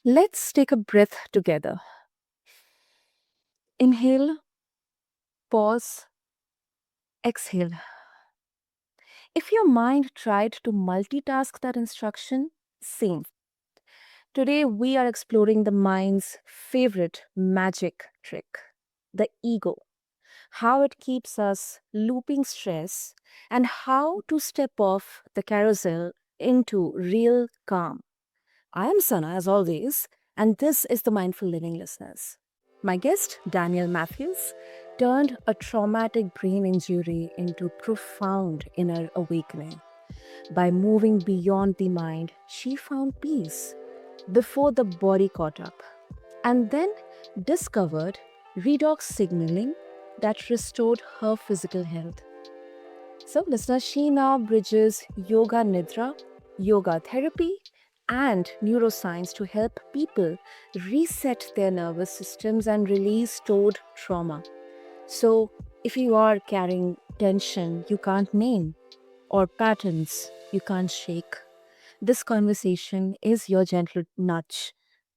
Let's take a breath together. Inhale, pause, exhale. If your mind tried to multitask that instruction, same. Today, we are exploring the mind's favorite magic trick, the ego, how it keeps us looping stress, and how to step off the carousel into real calm. I am Sana, as always, and this is the Mindful Living Listeners. My guest, Danielle Matthews, turned a traumatic brain injury into profound inner awakening. By moving beyond the mind, she found peace before the body caught up, and then discovered redox signaling that restored her physical health. So, listeners, she now bridges Yoga Nidra, yoga therapy, and neuroscience to help people reset their nervous systems and release stored trauma. So, if you are carrying tension you can't name or patterns you can't shake, this conversation is your gentle nudge.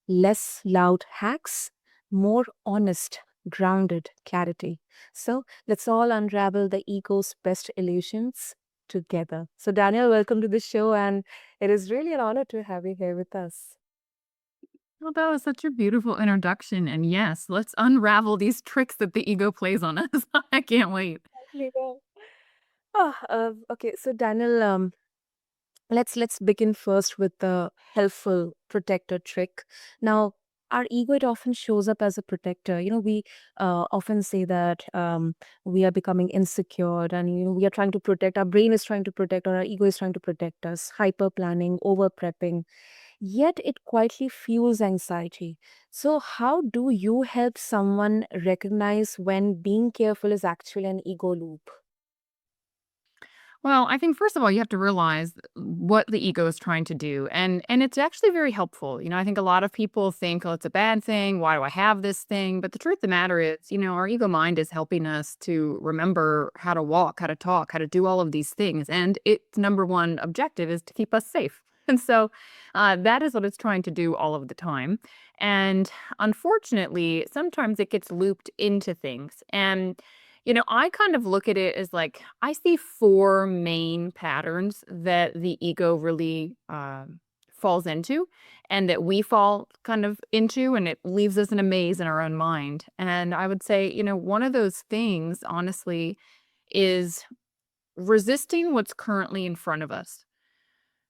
Less loud hacks, more honest, grounded clarity. So let's all unravel the ego's best illusions together. So, Daniel, welcome to the show, and it is really an honor to have you here with us. Well, that was such a beautiful introduction. And yes, let's unravel these tricks that the ego plays on us. I can't wait. Later. Okay, so Daniel, let's begin first with the helpful protector trick. Now, our ego, it often shows up as a protector. We often say that we are becoming insecure, and we are trying to protect. Our brain is trying to protect, or our ego is trying to protect us. Hyper planning, over prepping. Yet it quietly fuels anxiety. So, how do you help someone recognize when being careful is actually an ego loop? Well, I think first of all, you have to realize what the ego is trying to do. And it's actually very helpful. I think a lot of people think, oh, it's a bad thing. Why do I have this thing? But the truth of the matter is, our ego mind is helping us to remember how to walk, how to talk, how to do all of these things. And its number one objective is to keep us safe. And so that is what it's trying to do all of the time. And unfortunately, sometimes it gets looped into things. And I kind of look at it as like I see four main patterns that the ego really falls into and that we fall kind of into, and it leaves us in a maze in our own mind. And I would say, one of those things, honestly, is resisting what's currently in front of us.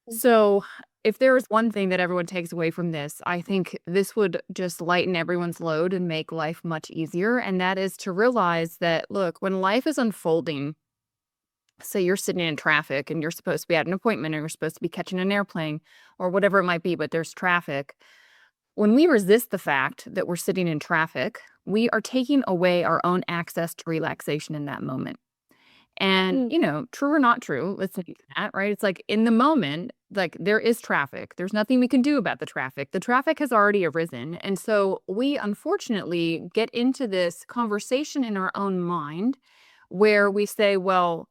So, if there is one thing that everyone takes away from this, I think this would just lighten everyone's load and make life much easier. And that is to realize that, look, when life is unfolding, say you're sitting in traffic and you're supposed to be at an appointment or you're supposed to be catching an airplane or whatever it might be, but there's traffic. When we resist the fact that we're sitting in traffic, we are taking away our own access to relaxation in that moment. And, Mm. true or not true, let's say that, right? It's like in the moment, like there is traffic. There's nothing we can do about the traffic. The traffic has already arisen. And so we unfortunately get into this conversation in our own mind where we say, well,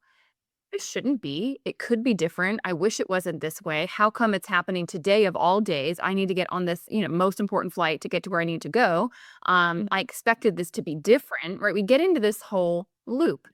this shouldn't be. It could be different. I wish it wasn't this way. How come it's happening today of all days? I need to get on this, most important flight to get to where I need to go. I expected this to be different, right? We get into this whole loop.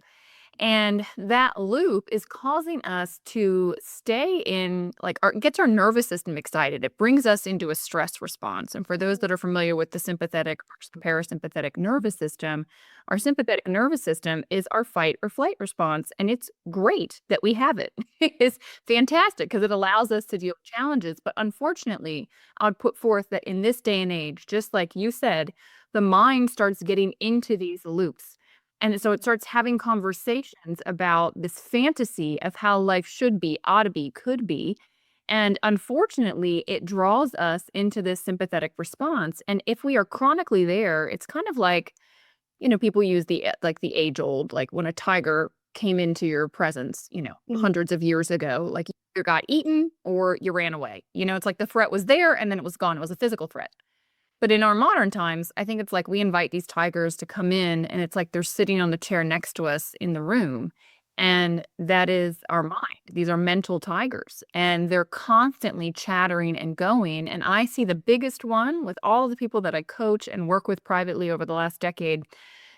And that loop is causing us to stay in, like, gets our nervous system excited. It brings us into a stress response. And for those that are familiar with the sympathetic or parasympathetic nervous system, our sympathetic nervous system is our fight or flight response. And it's great that we have it. It's fantastic because it allows us to deal with challenges. But unfortunately, I would put forth that in this day and age, just like you said, the mind starts getting into these loops, and so it starts having conversations about this fantasy of how life should be, ought to be, could be. And unfortunately, it draws us into this sympathetic response. And if we are chronically there, it's kind of like, people use like the age old, like when a tiger came into your presence, Mhm. hundreds of years ago, like you either got eaten or you ran away. It's like the threat was there and then it was gone. It was a physical threat. But in our modern times, I think it's like we invite these tigers to come in and it's like they're sitting on the chair next to us in the room. And that is our mind. These are mental tigers, and they're constantly chattering and going. And I see the biggest one with all of the people that I coach and work with privately over the last decade.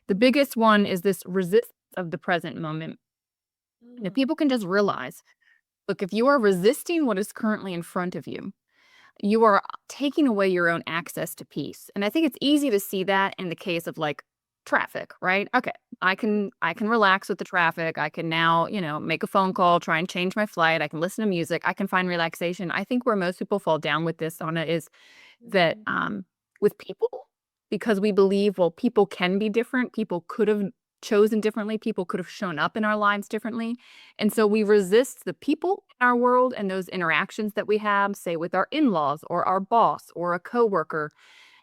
The biggest one is this resistance of the present moment. And if Mm. people can just realize, look, if you are resisting what is currently in front of you are taking away your own access to peace. And I think it's easy to see that in the case of like traffic, right? Okay, I can relax with the traffic. I can now, make a phone call, try and change my flight. I can listen to music. I can find relaxation. I think where most people fall down with this on it is that Mhm. with people, because we believe, well, people can be different. People could have chosen differently. People could have shown up in our lives differently. And so we resist the people in our world and those interactions that we have, say with our in-laws or our boss or a coworker.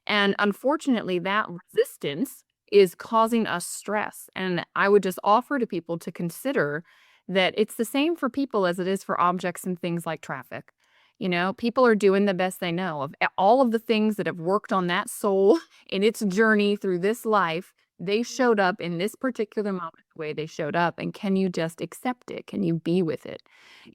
And unfortunately, that resistance is causing us stress. And I would just offer to people to consider that it's the same for people as it is for objects and things like traffic. People are doing the best they know of all of the things that have worked on that soul in its journey through this life. They showed up in this particular moment the way they showed up. And can you just accept it? Can you be with it?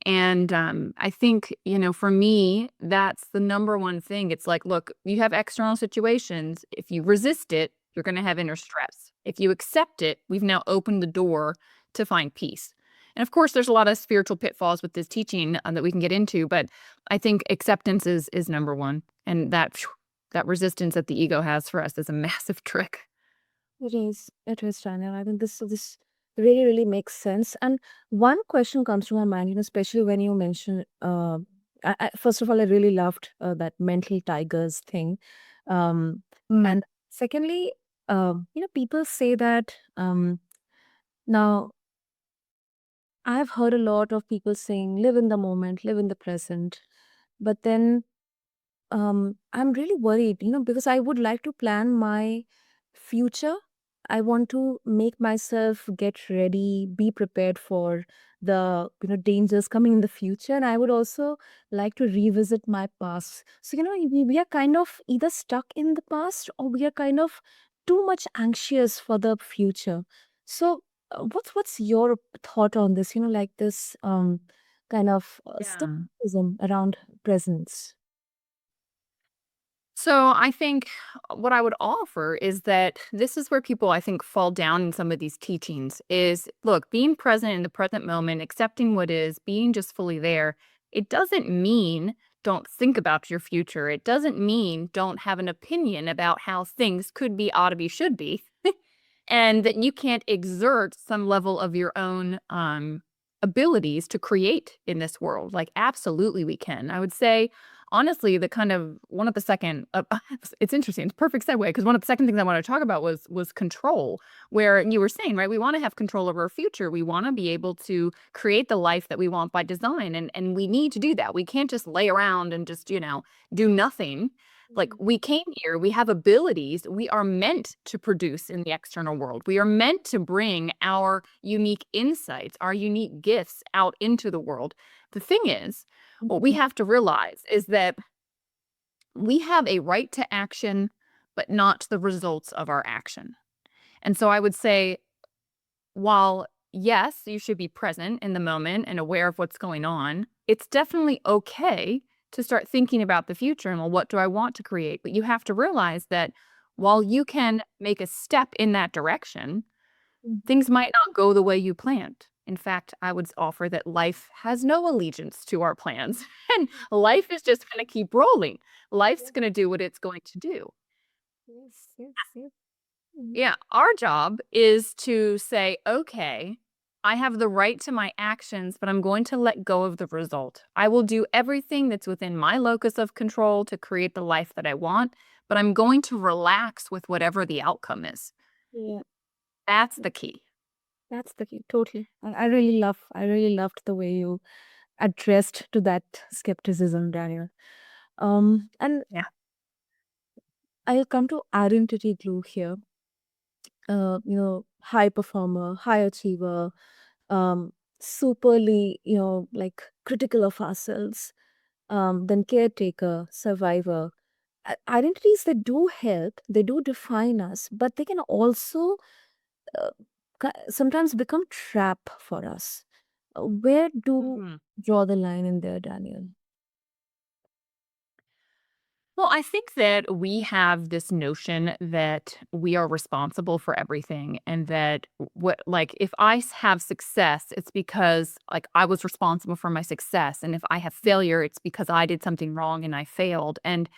And, I think, for me, that's the number one thing. It's like, look, you have external situations. If you resist it, you're gonna have inner stress. If you accept it, we've now opened the door to find peace. And of course, there's a lot of spiritual pitfalls with this teaching, that we can get into, but I think acceptance is number one. And that resistance that the ego has for us is a massive trick. It is. It is, Daniel. I think this really, really makes sense. And one question comes to my mind, especially when you mention, first of all, I really loved that mental tigers thing. Um, Mm. and secondly, people say that now I've heard a lot of people saying, live in the moment, live in the present. But then I'm really worried, because I would like to plan my future. I want to make myself get ready, be prepared for the, dangers coming in the future. And I would also like to revisit my past. So, we are kind of either stuck in the past or we are kind of too much anxious for the future. So, what's your thought on this? Like this kind of Yeah. skepticism around presence. So I think what I would offer is that this is where people I think fall down in some of these teachings is look, being present in the present moment, accepting what is, being just fully there. It doesn't mean don't think about your future. It doesn't mean don't have an opinion about how things could be, ought to be, should be, and that you can't exert some level of your own abilities to create in this world. Like absolutely we can. I would say honestly, the kind of one of the second it's interesting, it's a perfect segue because one of the second things I wanna talk about was control, where you were saying, right, we wanna have control over our future. We wanna be able to create the life that we want by design, and we need to do that. We can't just lay around and just, do nothing. Like, we came here, we have abilities, we are meant to produce in the external world. We are meant to bring our unique insights, our unique gifts out into the world. The thing is, what we Mhm. have to realize is that we have a right to action, but not the results of our action. And so I would say, while yes, you should be present in the moment and aware of what's going on, it's definitely okay to start thinking about the future and, well, what do I want to create? But you have to realize that while you can make a step in that direction, Mhm. things might not go the way you planned. In fact, I would offer that life has no allegiance to our plans, and life is just gonna keep rolling. Life's Yeah. gonna do what it's going to do. Yes, yes, yes. Mhm. Yeah, our job is to say, "Okay, I have the right to my actions, but I'm going to let go of the result. I will do everything that's within my locus of control to create the life that I want, but I'm going to relax with whatever the outcome is." Yeah, That's the key. that's the key. Totally. I really loved the way you addressed to that skepticism, Daniel. And Yeah. I'll come to identity glue here. High performer, high achiever, um, superly, like critical of ourselves, then caretaker, survivor. Identities that do help, they do define us, but they can also uh, sometimes become trap for us. Where do Mhm. draw the line in there, Daniel? Well, I think that we have this notion that we are responsible for everything and that what like if have success, it's because like I was responsible for my success. And if I have failure, it's because I did something wrong and I failed. And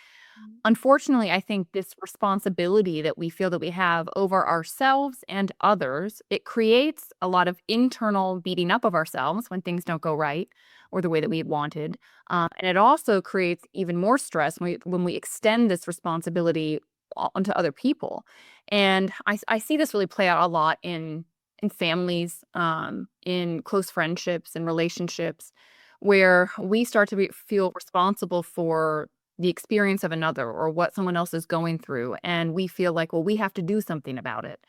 unfortunately, I think this responsibility that we feel that we have over ourselves and others, it creates a lot of internal beating up of ourselves when things don't go right or the way that we had wanted. And it also creates even more stress when we extend this responsibility onto other people. And I see this really play out a lot in families, in close friendships and relationships, where we start to feel responsible for the experience of another or what someone else is going through. And we feel like, well, we have to do something about it.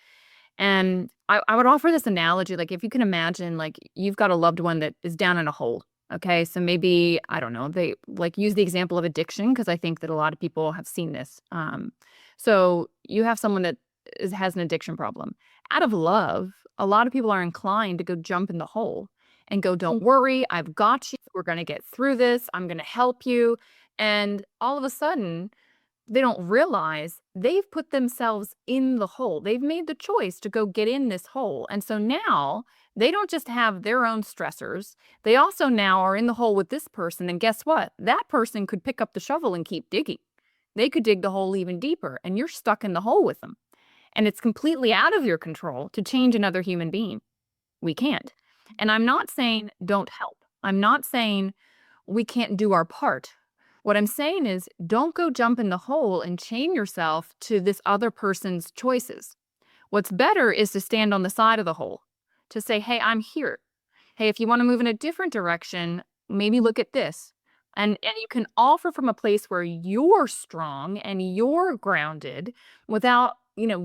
And I would offer this analogy, like if you can imagine, like you've got a loved one that is down in a hole. Okay. So maybe, I don't know, they like use the example of addiction because I think that a lot of people have seen this. So you have someone that has an addiction problem. Out of love, a lot of people are inclined to go jump in the hole and go, don't worry, I've got you. We're going to get through this. I'm going to help you. And all of a sudden, they don't realize they've put themselves in the hole. They've made the choice to go get in this hole. And so now they don't just have their own stressors, they also now are in the hole with this person. And guess what? That person could pick up the shovel and keep digging. They could dig the hole even deeper, and you're stuck in the hole with them. And it's completely out of your control to change another human being. We can't. And I'm not saying don't help. I'm not saying we can't do our part. What I'm saying is don't go jump in the hole and chain yourself to this other person's choices. What's better is to stand on the side of the hole, to say, hey, I'm here. Hey, if you want to move in a different direction, maybe look at this. And you can offer from a place where you're strong and you're grounded without,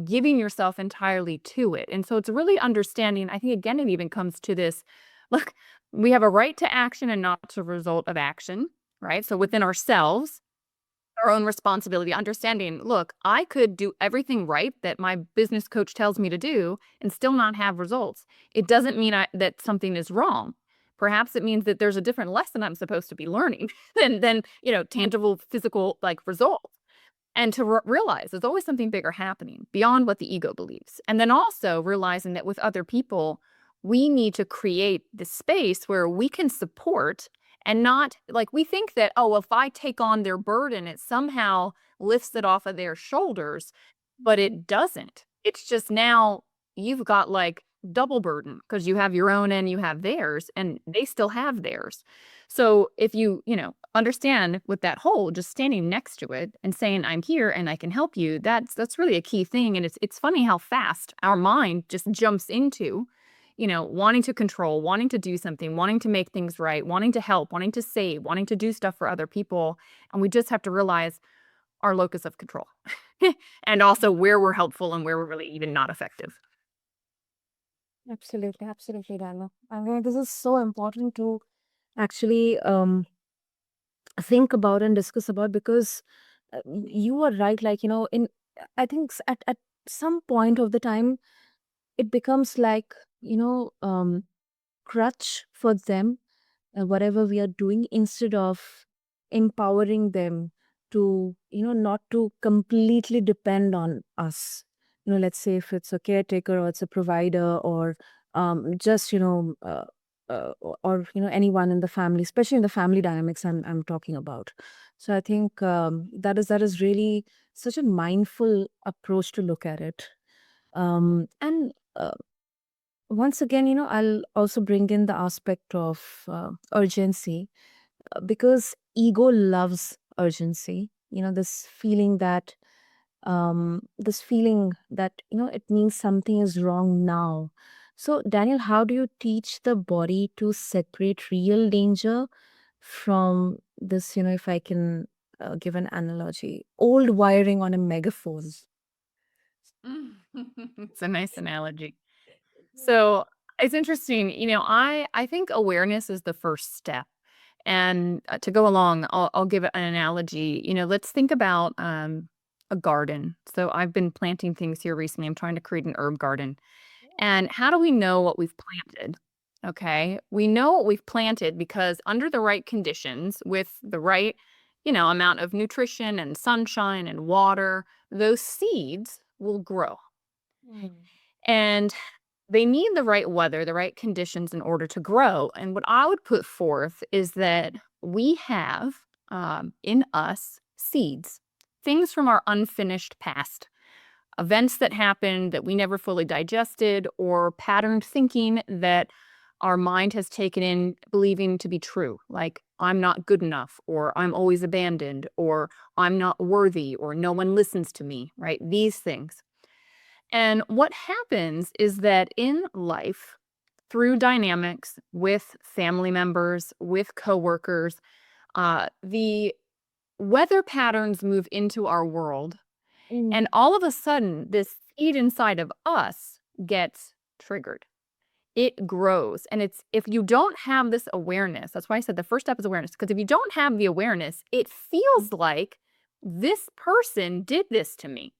giving yourself entirely to it. And so it's really understanding. I think again, it even comes to this, look, we have a right to action and not to result of action, right? So within ourselves, our own responsibility, understanding, look, I could do everything right that my business coach tells me to do and still not have results. It doesn't mean that something is wrong. Perhaps it means that there's a different lesson I'm supposed to be learning than tangible physical like results. And to realize there's always something bigger happening beyond what the ego believes. And then also realizing that with other people, we need to create the space where we can support and not like we think that, oh, if I take on their burden, it somehow lifts it off of their shoulders, but it doesn't. It's just now you've got like double burden because you have your own and you have theirs, and they still have theirs. So if understand with that hole, just standing next to it and saying, I'm here and I can help you, that's really a key thing. And it's funny how fast our mind just jumps into, wanting to control, wanting to do something, wanting to make things right, wanting to help, wanting to save, wanting to do stuff for other people. And we just have to realize our locus of control and also where we're helpful and where we're really even not effective. Absolutely, absolutely, Daniel. I mean, this is so important to actually think about and discuss about because you are right. Like, I think at some point of the time, it becomes like, crutch for them, whatever we are doing, instead of empowering them to, not to completely depend on us. Let's say if it's a caretaker or it's a provider or just, or anyone in the family, especially in the family dynamics I'm talking about. So I think that is really such a mindful approach to look at it. And once again, I'll also bring in the aspect of urgency, because ego loves urgency. This feeling that it means something is wrong now. So, Daniel, how do you teach the body to separate real danger from this? If I can give an analogy, old wiring on a megaphone. It's a nice analogy. So it's interesting, I think awareness is the first step. And to go along, I'll give an analogy. Let's think about a garden. So I've been planting things here recently. I'm trying to create an herb garden. And how do we know what we've planted? Okay. We know what we've planted because under the right conditions, with the right, amount of nutrition and sunshine and water, those seeds will grow. Mm. And they need the right weather, the right conditions in order to grow. And what I would put forth is that we have in us seeds, things from our unfinished past, events that happened that we never fully digested, or patterned thinking that our mind has taken in believing to be true, like I'm not good enough, or I'm always abandoned, or I'm not worthy, or no one listens to me, right? These things. And what happens is that in life, through dynamics with family members, with coworkers, the weather patterns move into our world, and Mm. all of a sudden, this seed inside of us gets triggered. It grows. And it's if you don't have this awareness, that's why I said the first step is awareness. Because if you don't have the awareness, it feels like this person did this to me.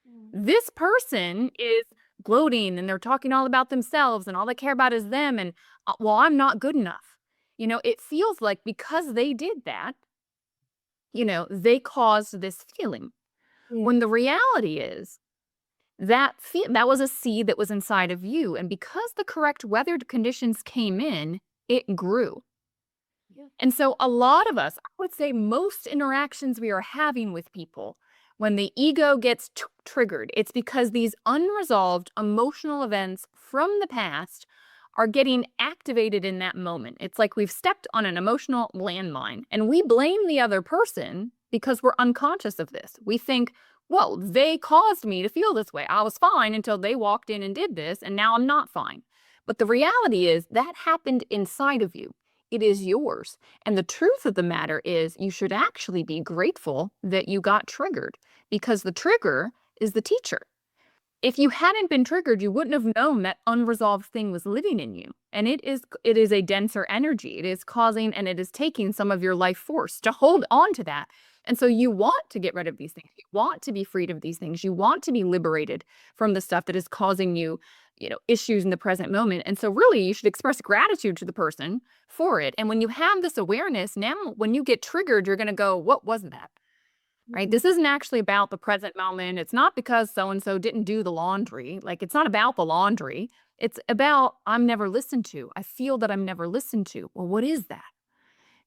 Mm. This person is gloating and they're talking all about themselves and all they care about is them. And, well, I'm not good enough. It feels like because they did that, they caused this feeling. Yeah. When the reality is, that was a seed that was inside of you, and because the correct weathered conditions came in, it grew. Yeah. And so a lot of us, I would say most interactions we are having with people, when the ego gets triggered, it's because these unresolved emotional events from the past are getting activated in that moment. It's like we've stepped on an emotional landmine and we blame the other person because we're unconscious of this. We think, well, they caused me to feel this way. I was fine until they walked in and did this, and now I'm not fine. But the reality is that happened inside of you. It is yours. And the truth of the matter is, you should actually be grateful that you got triggered because the trigger is the teacher. If you hadn't been triggered, you wouldn't have known that unresolved thing was living in you. And it is a denser energy. It is causing and it is taking some of your life force to hold on to that. And so you want to get rid of these things. You want to be freed of these things. You want to be liberated from the stuff that is causing you, issues in the present moment. And so really you should express gratitude to the person for it. And when you have this awareness, now when you get triggered, you're going to go, what was that? Right? Mm. This isn't actually about the present moment. It's not because so and so didn't do the laundry. Like, it's not about the laundry. It's about I'm never listened to. I feel that I'm never listened to. Well, what is that?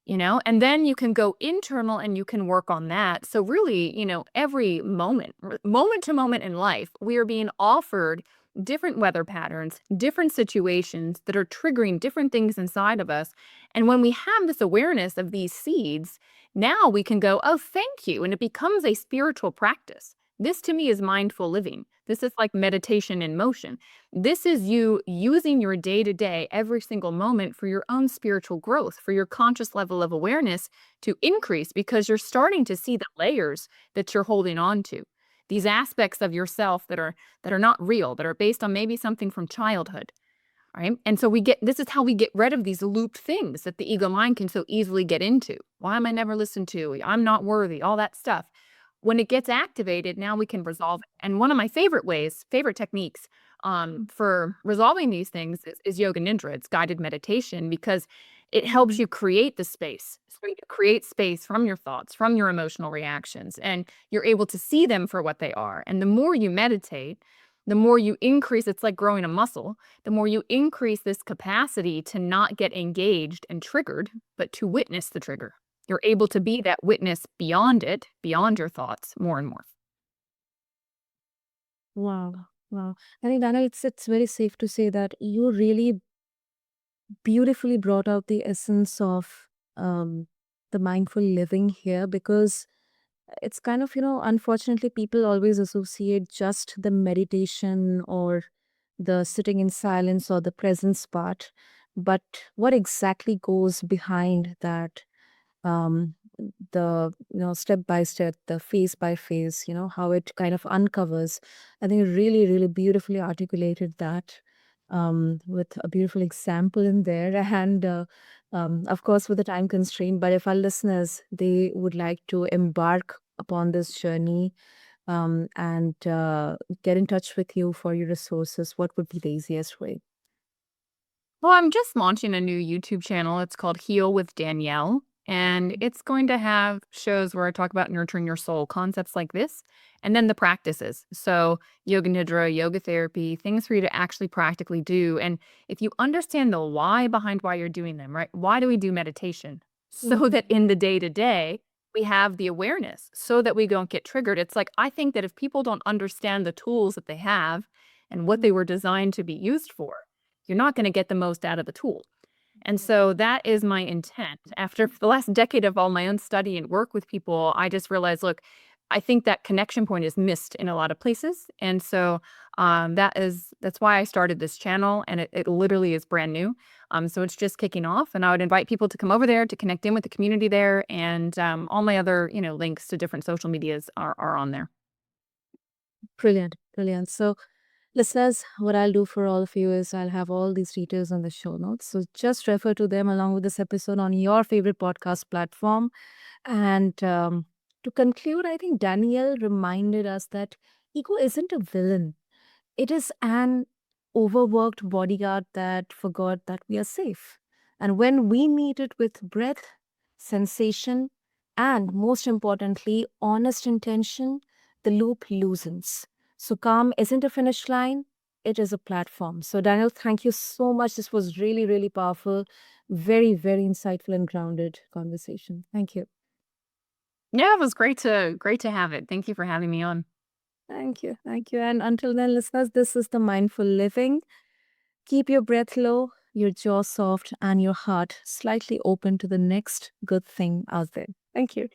And then you can go internal and you can work on that. So really, every moment, moment to moment in life, we are being offered different weather patterns, different situations that are triggering different things inside of us. And when we have this awareness of these seeds, now we can go, oh, thank you. And it becomes a spiritual practice. This to me is mindful living. This is like meditation in motion. This is you using your day to day, every single moment for your own spiritual growth, for your conscious level of awareness to increase because you're starting to see the layers that you're holding on to. These aspects of yourself that are not real, that are based on maybe something from childhood, right? And so this is how we get rid of these looped things that the ego mind can so easily get into. Why am I never listened to? I'm not worthy, all that stuff. When it gets activated, now we can resolve it. And one of my favorite techniques for resolving these things is Yoga Nidra. It's guided meditation because it helps Mm. you create the space. So you create space from your thoughts, from your emotional reactions, and you're able to see them for what they are. And the more you meditate, the more you increase, it's like growing a muscle, the more you increase this capacity to not get engaged and triggered, but to witness the trigger. You're able to be that witness beyond it, beyond your thoughts, more and more. Wow. Wow. I think, Dana, it's very safe to say that you really beautifully brought out the essence of um, the mindful living here, because it's kind of, unfortunately, people always associate just the meditation or the sitting in silence or the presence part. But what exactly goes behind that, um, the step by step, the phase by phase, how it kind of uncovers. I think you really, really beautifully articulated that, with a beautiful example in there. And of course, with the time constraint, but if our listeners, they would like to embark upon this journey, and get in touch with you for your resources, what would be the easiest way? Well, I'm just launching a new YouTube channel. It's called Heal with Danielle. And it's going to have shows where I talk about nurturing your soul, concepts like this, and then the practices. So, yoga nidra, yoga therapy, things for you to actually practically do. And if you understand the why behind why you're doing them, right? Why do we do meditation? So Mhm. that in the day to day, we have the awareness so that we don't get triggered. It's like, I think that if people don't understand the tools that they have and what they Mhm. were designed to be used for, you're not going to get the most out of the tool. And so that is my intent. After the last decade of all my own study and work with people, I just realized, look, I think that connection point is missed in a lot of places. And so that's why I started this channel, and it literally is brand new. So it's just kicking off, and I would invite people to come over there to connect in with the community there, and all my other links to different social medias are on there. Brilliant, brilliant. So, listeners, what I'll do for all of you is I'll have all these details on the show notes. So, just refer to them along with this episode on your favorite podcast platform. And to conclude, I think Danielle reminded us that ego isn't a villain. It is an overworked bodyguard that forgot that we are safe. And when we meet it with breath, sensation, and most importantly, honest intention, the loop loosens. So, calm isn't a finish line, it is a platform. So, Daniel, thank you so much. This was really, really powerful, very, very insightful and grounded conversation. Thank you. Yeah, it was great to have it. Thank you for having me on. Thank you. Thank you. And until then, listeners, this is the mindful living. Keep your breath low, your jaw soft, and your heart slightly open to the next good thing out there. Thank you.